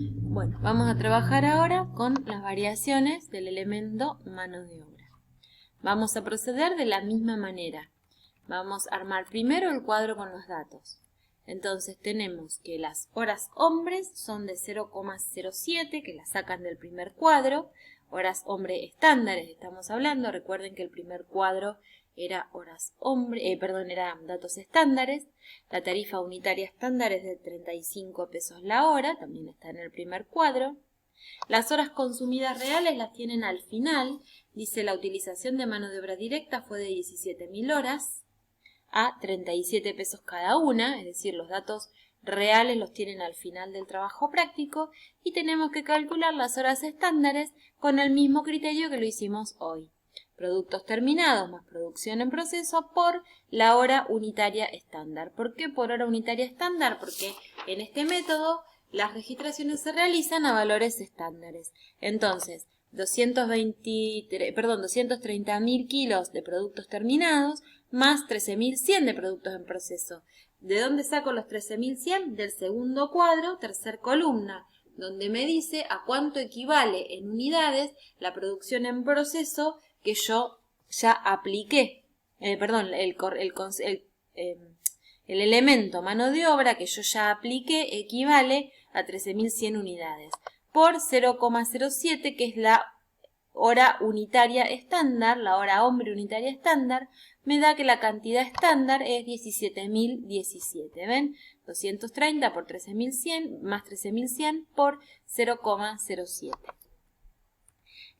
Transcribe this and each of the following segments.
Bueno, vamos a trabajar ahora con las variaciones del elemento mano de obra. Vamos a proceder de la misma manera. Vamos a armar primero el cuadro con los datos. Entonces tenemos que las horas hombres son de 0,07, que las sacan del primer cuadro. Horas hombre estándares estamos hablando. Recuerden que el primer cuadro era eran datos estándares. La tarifa unitaria estándar es de 35 pesos la hora, también está en el primer cuadro. Las horas consumidas reales las tienen al final. Dice la utilización de mano de obra directa fue de 17.000 horas a 37 pesos cada una, es decir, los datos reales los tienen al final del trabajo práctico y tenemos que calcular las horas estándares con el mismo criterio que lo hicimos hoy. Productos terminados más producción en proceso por la hora unitaria estándar. ¿Por qué por hora unitaria estándar? Porque en este método las registraciones se realizan a valores estándares. Entonces, 230.000 kilos de productos terminados más 13.100 de productos en proceso. ¿De dónde saco los 13.100? Del segundo cuadro, tercer columna, donde me dice a cuánto equivale en unidades la producción en proceso que yo ya apliqué. El elemento mano de obra que yo ya apliqué equivale a 13.100 unidades por 0,07, que es la hora unitaria estándar, la hora hombre unitaria estándar, me da que la cantidad estándar es 17.017. ¿Ven? 230 por 13.100 más 13.100 por 0,07.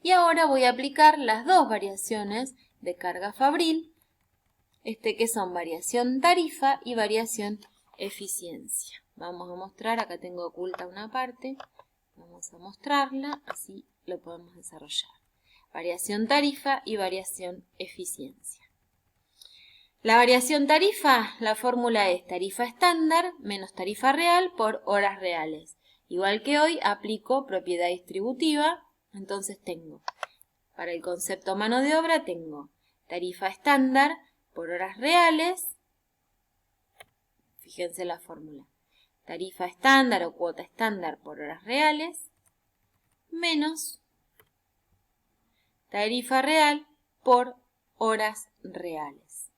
Y ahora voy a aplicar las dos variaciones de carga fabril, que son variación tarifa y variación eficiencia. Vamos a mostrar, acá tengo oculta una parte, vamos a mostrarla, así lo podemos desarrollar. Variación tarifa y variación eficiencia. La variación tarifa, la fórmula es tarifa estándar menos tarifa real por horas reales. Igual que hoy aplico propiedad distributiva, entonces tengo, para el concepto mano de obra tengo tarifa estándar por horas reales, fíjense la fórmula, tarifa estándar o cuota estándar por horas reales, menos tarifa real por horas reales.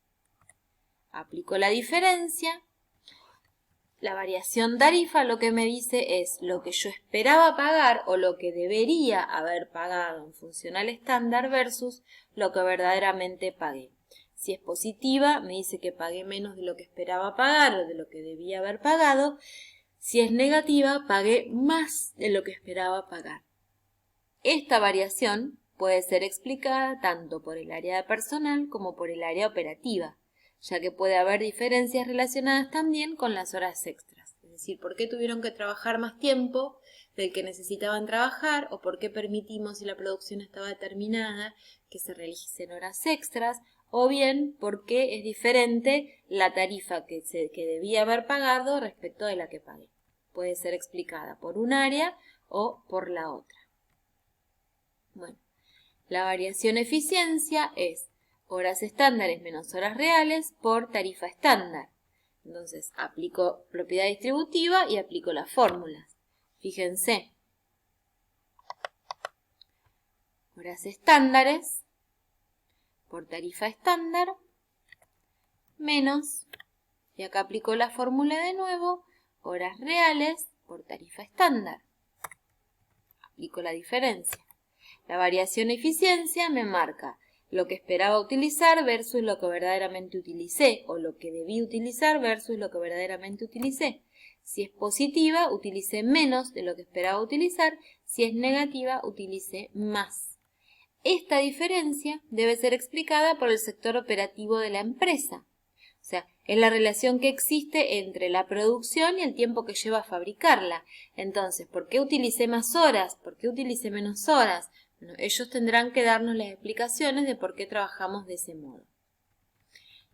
Aplico la diferencia. La variación tarifa lo que me dice es lo que yo esperaba pagar o lo que debería haber pagado en función al estándar versus lo que verdaderamente pagué. Si es positiva, me dice que pagué menos de lo que esperaba pagar o de lo que debía haber pagado. Si es negativa, pagué más de lo que esperaba pagar. Esta variación puede ser explicada tanto por el área de personal como por el área operativa, ya que puede haber diferencias relacionadas también con las horas extras. Es decir, por qué tuvieron que trabajar más tiempo del que necesitaban trabajar o por qué permitimos, si la producción estaba determinada, que se realicen horas extras, o bien por qué es diferente la tarifa que debía haber pagado respecto de la que pagué. Puede ser explicada por un área o por la otra. Bueno, la variación eficiencia es horas estándares menos horas reales por tarifa estándar. Entonces, aplico propiedad distributiva y aplico las fórmulas. Fíjense. Horas estándares por tarifa estándar menos, y acá aplico la fórmula de nuevo, horas reales por tarifa estándar. Aplico la diferencia. La variación eficiencia me marca lo que esperaba utilizar versus lo que verdaderamente utilicé, o lo que debí utilizar versus lo que verdaderamente utilicé. Si es positiva, utilicé menos de lo que esperaba utilizar. Si es negativa, utilicé más. Esta diferencia debe ser explicada por el sector operativo de la empresa. O sea, es la relación que existe entre la producción y el tiempo que lleva a fabricarla. Entonces, ¿por qué utilicé más horas? ¿Por qué utilicé menos horas? Bueno, ellos tendrán que darnos las explicaciones de por qué trabajamos de ese modo.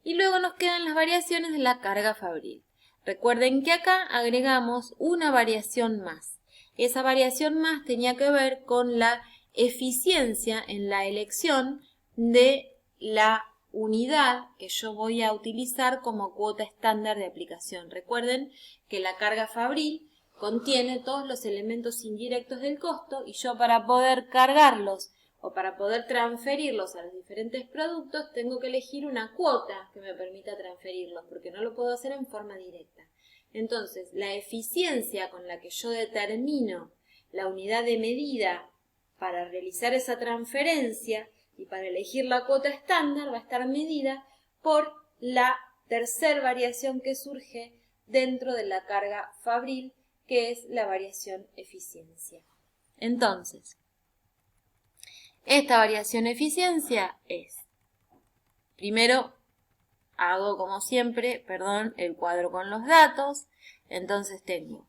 Y luego nos quedan las variaciones de la carga fabril. Recuerden que acá agregamos una variación más. Esa variación más tenía que ver con la eficiencia en la elección de la unidad que yo voy a utilizar como cuota estándar de aplicación. Recuerden que la carga fabril contiene todos los elementos indirectos del costo y yo para poder cargarlos o para poder transferirlos a los diferentes productos tengo que elegir una cuota que me permita transferirlos porque no lo puedo hacer en forma directa. Entonces, la eficiencia con la que yo determino la unidad de medida para realizar esa transferencia y para elegir la cuota estándar va a estar medida por la tercera variación que surge dentro de la carga fabril, que es la variación eficiencia. Entonces, esta variación eficiencia es, primero hago como siempre, el cuadro con los datos, entonces tengo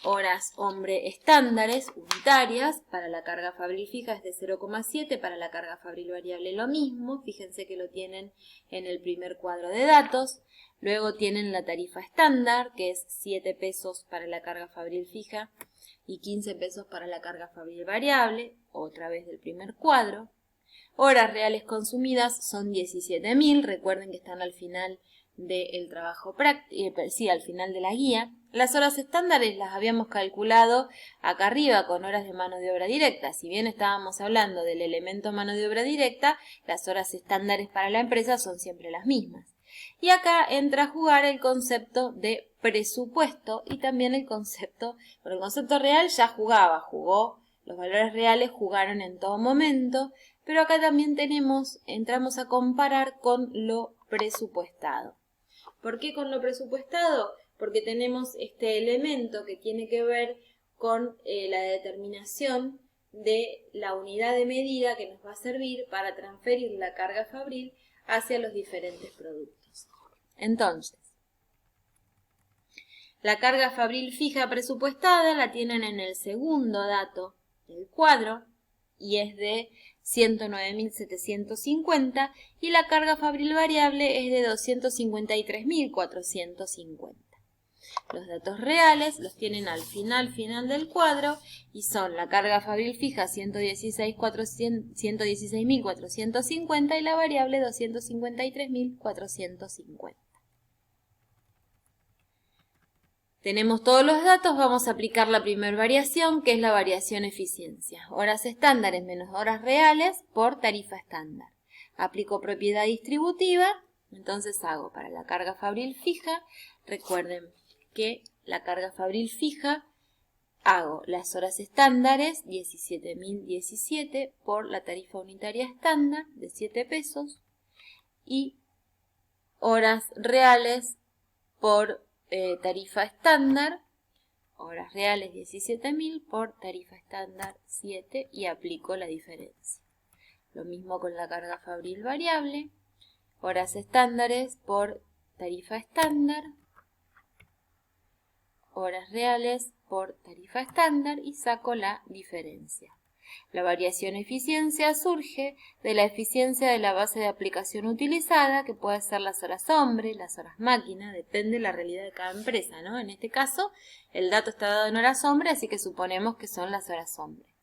horas hombre estándares unitarias, para la carga fabril fija es de 0,7, para la carga fabril variable lo mismo, fíjense que lo tienen en el primer cuadro de datos. Luego tienen la tarifa estándar, que es 7 pesos para la carga fabril fija y 15 pesos para la carga fabril variable, otra vez del primer cuadro. Horas reales consumidas son 17.000, recuerden que están al final del trabajo práctico, al final de la guía. Las horas estándares las habíamos calculado acá arriba con horas de mano de obra directa. Si bien estábamos hablando del elemento mano de obra directa, las horas estándares para la empresa son siempre las mismas. Y acá entra a jugar el concepto de presupuesto y también el concepto real ya jugó, los valores reales jugaron en todo momento, pero acá también entramos a comparar con lo presupuestado. ¿Por qué con lo presupuestado? Porque tenemos este elemento que tiene que ver con la determinación de la unidad de medida que nos va a servir para transferir la carga fabril hacia los diferentes productos. Entonces, la carga fabril fija presupuestada la tienen en el segundo dato del cuadro y es de 109.750 y la carga fabril variable es de 253.450. Los datos reales los tienen al final del cuadro y son la carga fabril fija 116.450 y la variable 253.450. Tenemos todos los datos, vamos a aplicar la primera variación, que es la variación eficiencia. Horas estándares menos horas reales por tarifa estándar. Aplico propiedad distributiva, entonces hago para la carga fabril fija, recuerden que la carga fabril fija, hago las horas estándares, 17.017 por la tarifa unitaria estándar de 7 pesos y horas reales por tarifa estándar, horas reales 17.000 por tarifa estándar 7 y aplico la diferencia. Lo mismo con la carga fabril variable, horas estándares por tarifa estándar, horas reales por tarifa estándar y saco la diferencia. La variación eficiencia surge de la eficiencia de la base de aplicación utilizada, que puede ser las horas hombre, las horas máquina, depende de la realidad de cada empresa, ¿no? En este caso, el dato está dado en horas hombre, así que suponemos que son las horas hombre.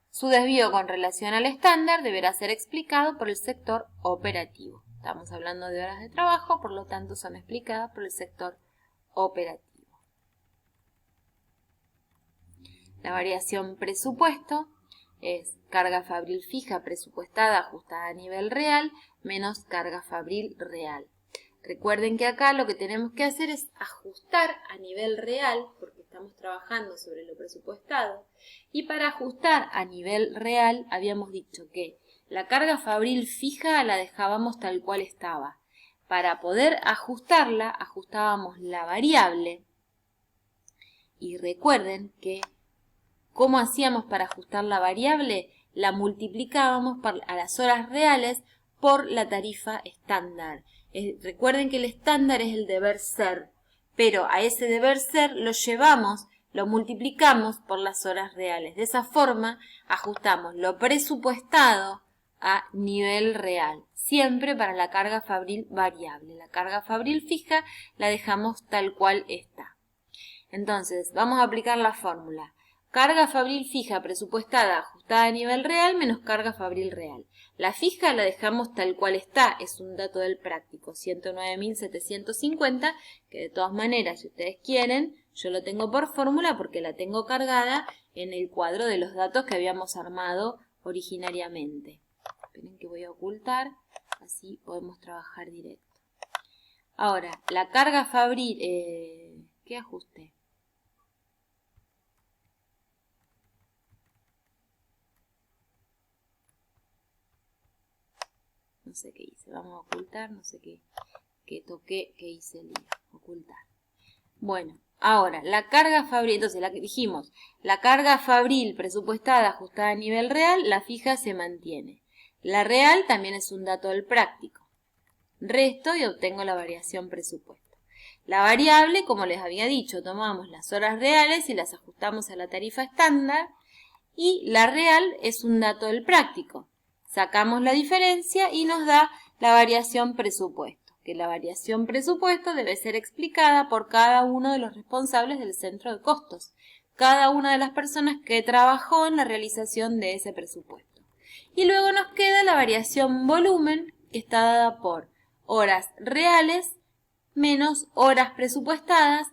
Su desvío con relación al estándar deberá ser explicado por el sector operativo. Estamos hablando de horas de trabajo, por lo tanto son explicadas por el sector operativo. La variación presupuesto es carga fabril fija presupuestada ajustada a nivel real menos carga fabril real. Recuerden que acá lo que tenemos que hacer es ajustar a nivel real, porque estamos trabajando sobre lo presupuestado, y para ajustar a nivel real habíamos dicho que la carga fabril fija la dejábamos tal cual estaba. Para poder ajustarla, ajustábamos la variable. Y recuerden que ¿cómo hacíamos para ajustar la variable? La multiplicábamos a las horas reales por la tarifa estándar. Recuerden que el estándar es el deber ser, pero a ese deber ser lo multiplicamos por las horas reales. De esa forma ajustamos lo presupuestado a nivel real, siempre para la carga fabril variable. La carga fabril fija la dejamos tal cual está. Entonces, vamos a aplicar la fórmula. Carga fabril fija presupuestada ajustada a nivel real menos carga fabril real. La fija la dejamos tal cual está, es un dato del práctico, 109.750, que de todas maneras, si ustedes quieren, Yo lo tengo por fórmula porque la tengo cargada en el cuadro de los datos que habíamos armado originariamente. Esperen que voy a ocultar, así podemos trabajar directo. Ahora, la carga fabril... ¿qué ajuste? No sé qué hice, vamos a ocultar, no sé qué toqué, qué hice el día, ocultar. Bueno, ahora, la carga fabril, entonces la que dijimos, la carga fabril presupuestada ajustada a nivel real, la fija se mantiene. La real también es un dato del práctico. Resto y obtengo la variación presupuesto. La variable, como les había dicho, tomamos las horas reales y las ajustamos a la tarifa estándar. Y la real es un dato del práctico. Sacamos la diferencia y nos da la variación presupuesto, que la variación presupuesto debe ser explicada por cada uno de los responsables del centro de costos, cada una de las personas que trabajó en la realización de ese presupuesto. Y luego nos queda la variación volumen, que está dada por horas reales menos horas presupuestadas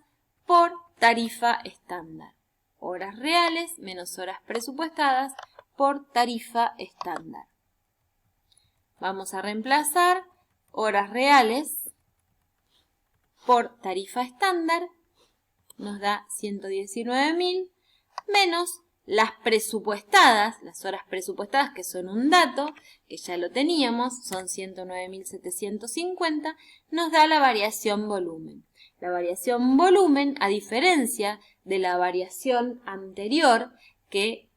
por tarifa estándar. Horas reales menos horas presupuestadas por tarifa estándar. Vamos a reemplazar horas reales por tarifa estándar. Nos da 119.000 menos las presupuestadas, las horas presupuestadas que son un dato, que ya lo teníamos, son 109.750, nos da la variación volumen. La variación volumen, a diferencia de la variación anterior, que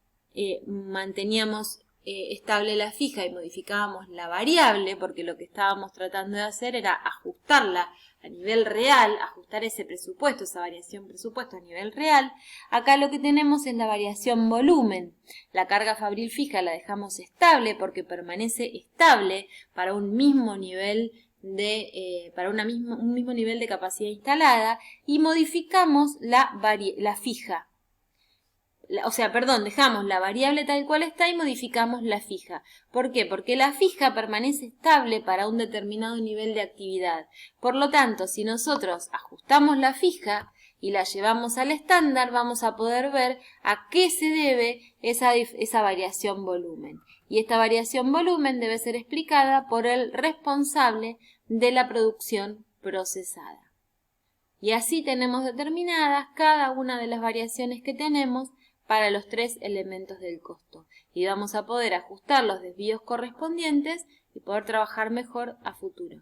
manteníamos estable la fija y modificábamos la variable, porque lo que estábamos tratando de hacer era ajustarla a nivel real, ajustar ese presupuesto, esa variación presupuesto a nivel real. Acá lo que tenemos es la variación volumen. La carga fabril fija la dejamos estable porque permanece estable para un mismo nivel un mismo nivel de capacidad instalada, y modificamos la fija. Dejamos la variable tal cual está y modificamos la fija. ¿Por qué? Porque la fija permanece estable para un determinado nivel de actividad. Por lo tanto, si nosotros ajustamos la fija y la llevamos al estándar, vamos a poder ver a qué se debe esa variación volumen. Y esta variación volumen debe ser explicada por el responsable de la producción procesada. Y así tenemos determinadas cada una de las variaciones que tenemos para los 3 elementos del costo. Y vamos a poder ajustar los desvíos correspondientes y poder trabajar mejor a futuro.